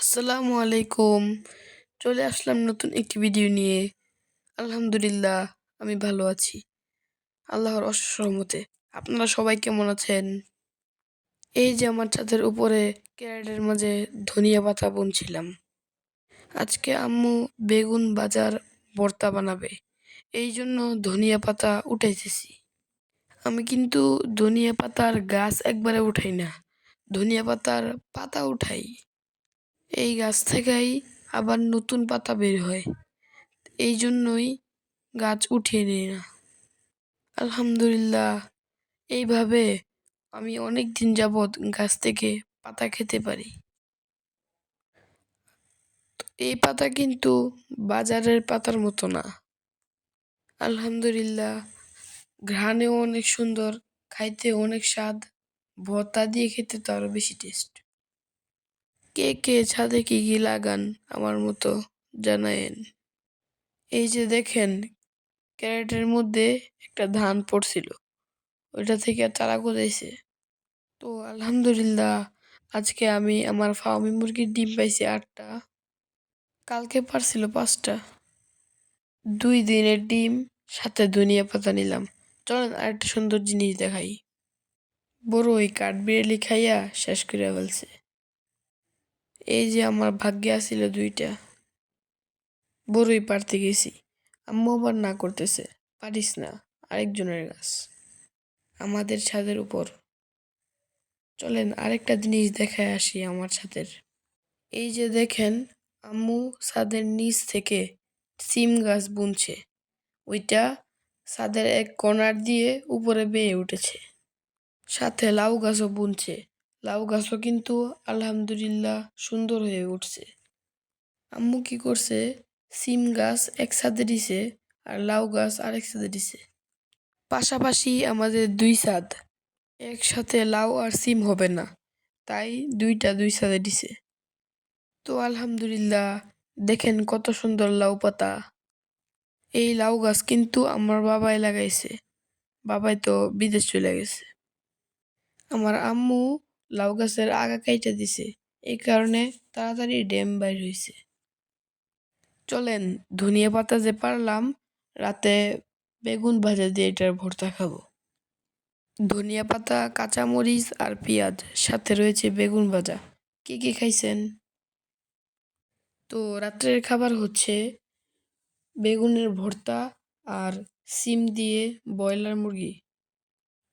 আসসালামু আলাইকুম। চলে আসলাম নতুন একটি ভিডিও নিয়ে। আলহামদুলিল্লাহ, আমি ভালো আছি। আল্লাহর অশেষ রহমতে। আপনারা সবাই কেমন আছেন? এই যে আমার ছাদের উপরে ক্যারেটের মাঝে ধনিয়া পাতা বুনছিলাম। আজকে আম্মু বেগুন বাজার ভর্তা বানাবে। এই জন্য ধনিয়া পাতা উঠাইতেছি। আমি কিন্তু ধনিয়া পাতার গাছ একবারে উঠাই না, ধনিয়া পাতার পাতা উঠাই। এই গাছ থেকেই আবার নতুন পাতা বের হয়। এই জন্যই গাছ উঠিয়ে নিই না। আলহামদুলিল্লাহ, এইভাবে আমি অনেক দিন যাবৎ গাছ থেকে পাতা খেতে পারি। এই পাতা কিন্তু বাজারের পাতার মতো না। আলহামদুলিল্লাহ, ঘ্রাণেও অনেক সুন্দর, খাইতে অনেক স্বাদ। ভর্তা দিয়ে খেতে তো আরো বেশি টেস্ট। কে কে ছাদে কি কি লাগান আমার মতো জানায়েন। এই যে দেখেন, ক্যারেটের মধ্যে একটা ধান পড়ছিল, ওইটা থেকে চারা গজাইছে। তো আলহামদুলিল্লাহ, আজকে আমি আমার ফার্মি মুরগির ডিম পাইছি 8টা। কালকে পারছিল 5টা। 2 দিনের ডিম, সাথে ধনিয়া পাতা নিলাম। চলেন আরেকটা সুন্দর জিনিস দেখাই। বড় ওই কাঠবিড়ালি খাইয়া শেষ করে ফেলছে। এই যে আমার ভাগ্যে আছিল 2টা। বড়ই পারতে গেছি, আম্মু আবার না করতেছে, পারিস না, আরেকজনের গাছ আমাদের ছাদের উপর। চলেন আরেকটা জিনিস দেখায় আসি আমার ছাদের। এই যে দেখেন, আম্মু ছাদের নিচ থেকে সিম গাছ বুনছে। ওইটা ছাদের এক কর্নার দিয়ে উপরে বেয়ে উঠেছে। সাথে লাউ গাছও বুনছে। লাউ গাছও কিন্তু আলহামদুলিল্লাহ সুন্দর হয়ে উঠছে। আম্মু কি করছে, সিম গাছ এক ছাদে দিছে আর লাউ গাছ আরেক ছাদে দিছে। পাশাপাশি আমাদের 2 ছাদ, একসাথে লাউ আর সিম হবে না, তাই 2টা 2 ছাদে দিছে। তো আলহামদুলিল্লাহ, দেখেন কত সুন্দর লাউ পাতা। এই লাউ গাছ কিন্তু আমার বাবাই লাগাইছে। বাবাই তো বিদেশ চলে গেছে। আমার আম্মু লাউ গাছের আগা কাইটা দিছে, এই কারণে তাড়াতাড়ি ড্যাম বাইর হইছে। চলেন ধনিয়া পাতা যে পারলাম, রাতে বেগুন ভাজা দিয়ে এটার ভর্তা খাবো। ধনিয়া পাতা, কাঁচামরিচ আর পেঁয়াজ, সাথে রয়েছে বেগুন ভাজা। কে কে খাইছেন? তো রাত্রের খাবার হচ্ছে বেগুনের ভর্তা আর সিম দিয়ে ব্রয়লার মুরগি।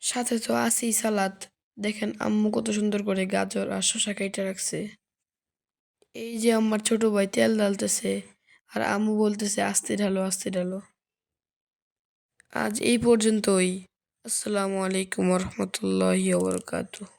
সাথে তো আছেই সালাদ। দেখেন আম্মু কত সুন্দর করে গাজর আর শসা কেটে রাখছে। এই যে আমার ছোট ভাই তেল ঢালতেছে, আর আম্মু বলতেছে আস্তে ঢালো আস্তে ঢালো। আজ এই পর্যন্তই। আসসালামু আলাইকুম রহমতুল্লাহি ওয়া বারাকাতুহু।